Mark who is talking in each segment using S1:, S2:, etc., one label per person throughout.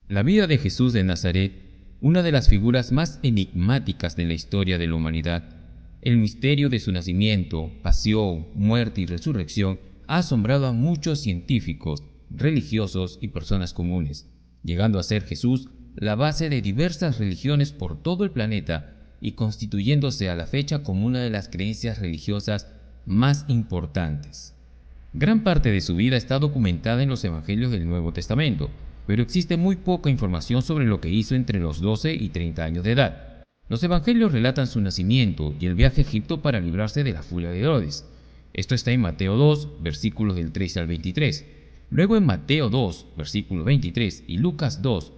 S1: La vida de Jesús de Nazaret, una de las figuras más enigmáticas de la historia de la humanidad. El misterio de su nacimiento, pasión, muerte y resurrección ha asombrado a muchos científicos, religiosos y personas comunes, llegando a ser Jesús la base de diversas religiones por todo el planeta y constituyéndose a la fecha como una de las creencias religiosas más importantes. Gran parte de su vida está documentada en los Evangelios del Nuevo Testamento, pero existe muy poca información sobre lo que hizo entre los 12 y 30 años de edad. Los Evangelios relatan su nacimiento y el viaje a Egipto para librarse de la furia de Herodes. Esto está en Mateo 2, versículos del 13 al 23. Luego en Mateo 2, versículo 23 y Lucas 2,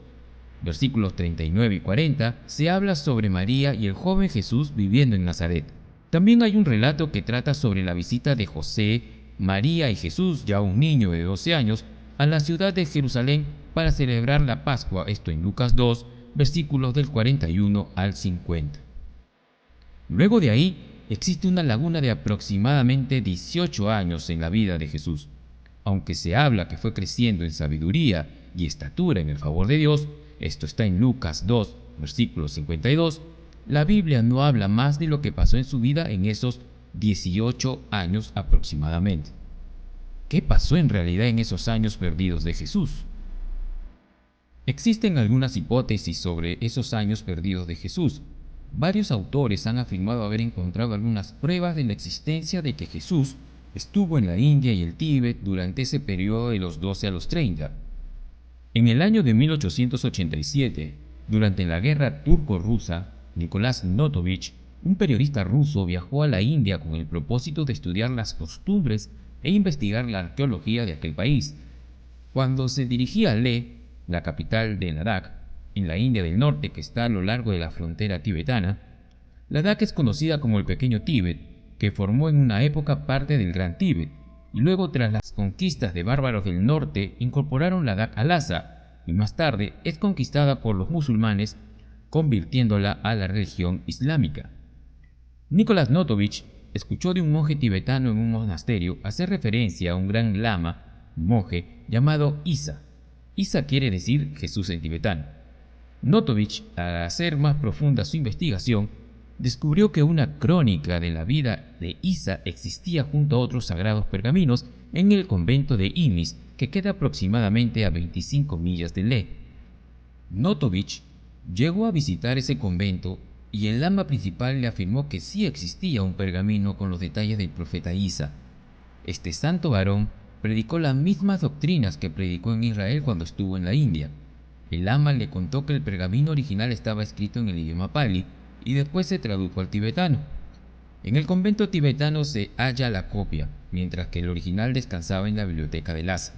S1: versículos 39 y 40, se habla sobre María y el joven Jesús viviendo en Nazaret. También hay un relato que trata sobre la visita de José, María y Jesús, ya un niño de 12 años, a la ciudad de Jerusalén para celebrar la Pascua, esto en Lucas 2, versículos del 41 al 50. Luego de ahí, existe una laguna de aproximadamente 18 años en la vida de Jesús. Aunque se habla que fue creciendo en sabiduría y estatura en el favor de Dios, esto está en Lucas 2, versículo 52, la Biblia no habla más de lo que pasó en su vida en esos 18 años aproximadamente. ¿Qué pasó en realidad en esos años perdidos de Jesús? Existen algunas hipótesis sobre esos años perdidos de Jesús. Varios autores han afirmado haber encontrado algunas pruebas de la existencia de que Jesús estuvo en la India y el Tíbet durante ese periodo de los 12 a los 30. En el año de 1887, durante la guerra turco-rusa, Nicolás Notovich, un periodista ruso, viajó a la India con el propósito de estudiar las costumbres e investigar la arqueología de aquel país. Cuando se dirigía a Leh, la capital de Ladakh, en la India del Norte que está a lo largo de la frontera tibetana, Ladakh es conocida como el Pequeño Tíbet, que formó en una época parte del Gran Tíbet, y luego tras las conquistas de bárbaros del norte incorporaron Ladakh a Lhasa, y más tarde es conquistada por los musulmanes, convirtiéndola a la religión islámica. Nicolás Notovich escuchó de un monje tibetano en un monasterio hacer referencia a un gran lama, monje, llamado Isa. Isa quiere decir Jesús en tibetano. Notovich, al hacer más profunda su investigación, descubrió que una crónica de la vida de Isa existía junto a otros sagrados pergaminos en el convento de Imis, que queda aproximadamente a 25 millas de Leh. Notovich llegó a visitar ese convento y el lama principal le afirmó que sí existía un pergamino con los detalles del profeta Isa. Este santo varón predicó las mismas doctrinas que predicó en Israel cuando estuvo en la India. El lama le contó que el pergamino original estaba escrito en el idioma pali y después se tradujo al tibetano. En el convento tibetano se halla la copia, mientras que el original descansaba en la biblioteca de Lhasa.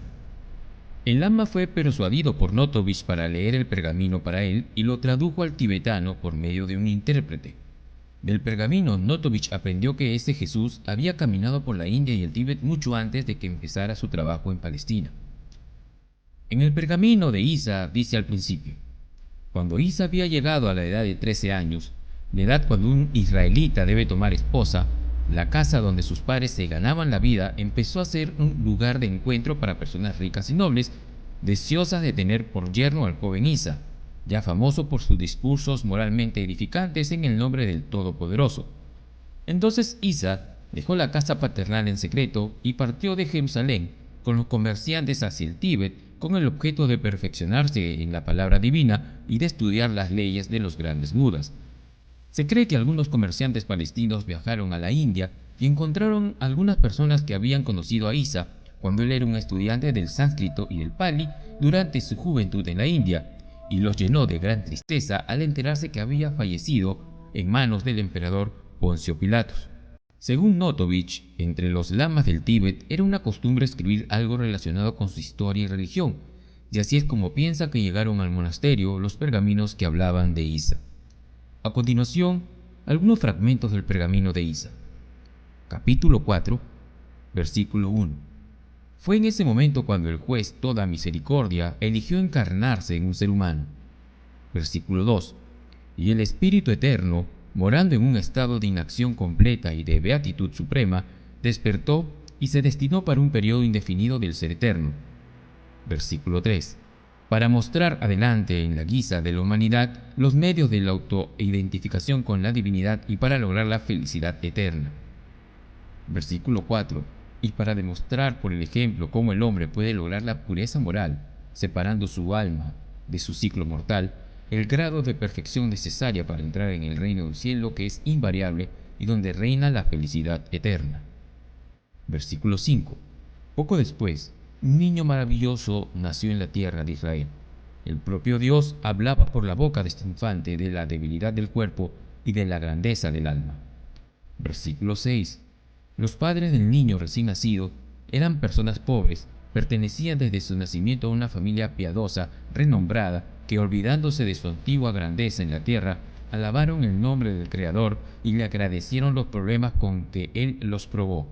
S1: El lama fue persuadido por Notovich para leer el pergamino para él y lo tradujo al tibetano por medio de un intérprete. Del pergamino, Notovich aprendió que este Jesús había caminado por la India y el Tíbet mucho antes de que empezara su trabajo en Palestina. En el pergamino de Isa dice al principio: cuando Isa había llegado a la edad de 13 años, la edad cuando un israelita debe tomar esposa, la casa donde sus padres se ganaban la vida empezó a ser un lugar de encuentro para personas ricas y nobles, deseosas de tener por yerno al joven Isa, ya famoso por sus discursos moralmente edificantes en el nombre del Todopoderoso. Entonces Isa dejó la casa paternal en secreto y partió de Jerusalén con los comerciantes hacia el Tíbet con el objeto de perfeccionarse en la palabra divina y de estudiar las leyes de los grandes budas. Se cree que algunos comerciantes palestinos viajaron a la India y encontraron algunas personas que habían conocido a Isa cuando él era un estudiante del sánscrito y del pali durante su juventud en la India, y los llenó de gran tristeza al enterarse que había fallecido en manos del emperador Poncio Pilatos. Según Notovich, entre los lamas del Tíbet era una costumbre escribir algo relacionado con su historia y religión, y así es como piensa que llegaron al monasterio los pergaminos que hablaban de Isa. A continuación, algunos fragmentos del pergamino de Isa. Capítulo 4, versículo 1. Fue en ese momento cuando el juez toda misericordia eligió encarnarse en un ser humano. Versículo 2. Y el Espíritu Eterno, morando en un estado de inacción completa y de beatitud suprema, despertó y se destinó para un periodo indefinido del Ser Eterno. Versículo 3. para mostrar adelante en la guisa de la humanidad los medios de la autoidentificación con la divinidad y para lograr la felicidad eterna. Versículo 4. Y para demostrar por el ejemplo cómo el hombre puede lograr la pureza moral, separando su alma de su ciclo mortal, el grado de perfección necesaria para entrar en el reino del cielo que es invariable y donde reina la felicidad eterna. Versículo 5. Poco después, un niño maravilloso nació en la tierra de Israel. El propio Dios hablaba por la boca de este infante de la debilidad del cuerpo y de la grandeza del alma. Versículo 6. Los padres del niño recién nacido eran personas pobres, pertenecían desde su nacimiento a una familia piadosa, renombrada, que olvidándose de su antigua grandeza en la tierra, alabaron el nombre del Creador y le agradecieron los problemas con que Él los probó.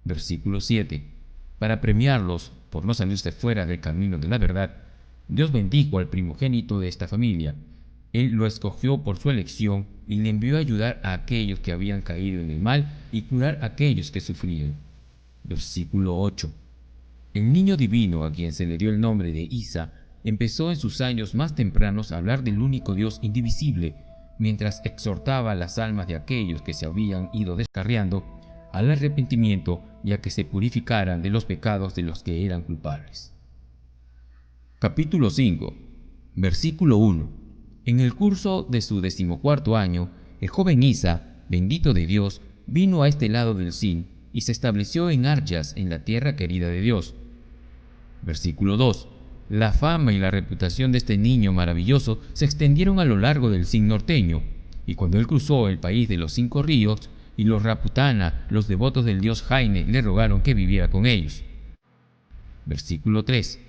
S1: Versículo 7. Para premiarlos por no salirse fuera del camino de la verdad, Dios bendijo al primogénito de esta familia. Él lo escogió por su elección y le envió a ayudar a aquellos que habían caído en el mal y curar a aquellos que sufrían. Versículo 8. El niño divino, a quien se le dio el nombre de Isa, empezó en sus años más tempranos a hablar del único Dios indivisible, mientras exhortaba a las almas de aquellos que se habían ido descarriando al arrepentimiento y a que se purificaran de los pecados de los que eran culpables. Capítulo 5, versículo 1. En el curso de su 14º año, el joven Isa, bendito de Dios, vino a este lado del Sin y se estableció en Archas, en la tierra querida de Dios. Versículo 2. La fama y la reputación de este niño maravilloso se extendieron a lo largo del Sin norteño, y cuando él cruzó el país de los 5 ríos, y los Raputana, los devotos del dios Jaine, le rogaron que viviera con ellos. Versículo 3.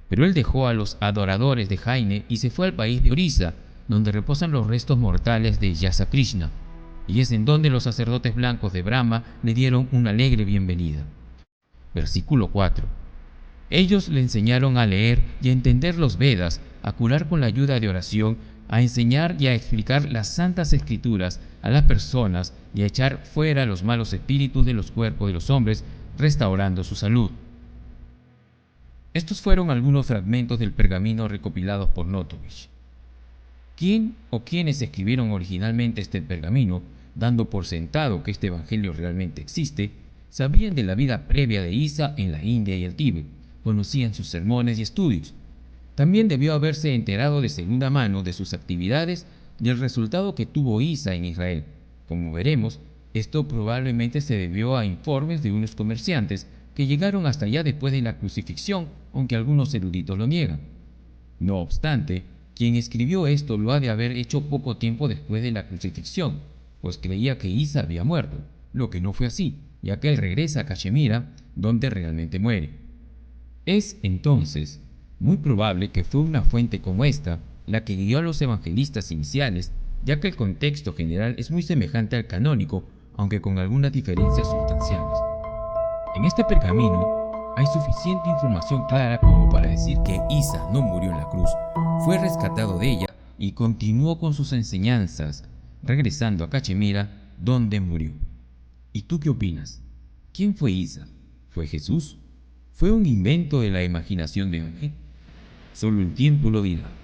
S1: Pero él dejó a los adoradores de Jaine y se fue al país de Orisa, donde reposan los restos mortales de Yasa Krishna, y es en donde los sacerdotes blancos de Brahma le dieron una alegre bienvenida. Versículo 4. Ellos le enseñaron a leer y a entender los Vedas, a curar con la ayuda de oración, a enseñar y a explicar las santas escrituras a las personas y a echar fuera los malos espíritus de los cuerpos de los hombres, restaurando su salud. Estos fueron algunos fragmentos del pergamino recopilados por Notovich. ¿Quién o quiénes escribieron originalmente este pergamino, dando por sentado que este evangelio realmente existe, sabían de la vida previa de Isa en la India y el Tíbet, conocían sus sermones y estudios. También debió haberse enterado de segunda mano de sus actividades y el resultado que tuvo Isa en Israel. Como veremos, esto probablemente se debió a informes de unos comerciantes que llegaron hasta allá después de la crucifixión, aunque algunos eruditos lo niegan. No obstante, quien escribió esto lo ha de haber hecho poco tiempo después de la crucifixión, pues creía que Isa había muerto, lo que no fue así, ya que él regresa a Cachemira, donde realmente muere. Es, entonces, muy probable que fue una fuente como esta la que guió a los evangelistas iniciales, ya que el contexto general es muy semejante al canónico, aunque con algunas diferencias sustanciales. En este pergamino hay suficiente información clara como para decir que Isa no murió en la cruz, fue rescatado de ella y continuó con sus enseñanzas, regresando a Cachemira, donde murió. ¿Y tú qué opinas? ¿Quién fue Isa? ¿Fue Jesús? ¿Fue un invento de la imaginación de alguien? Solo el tiempo lo dirá.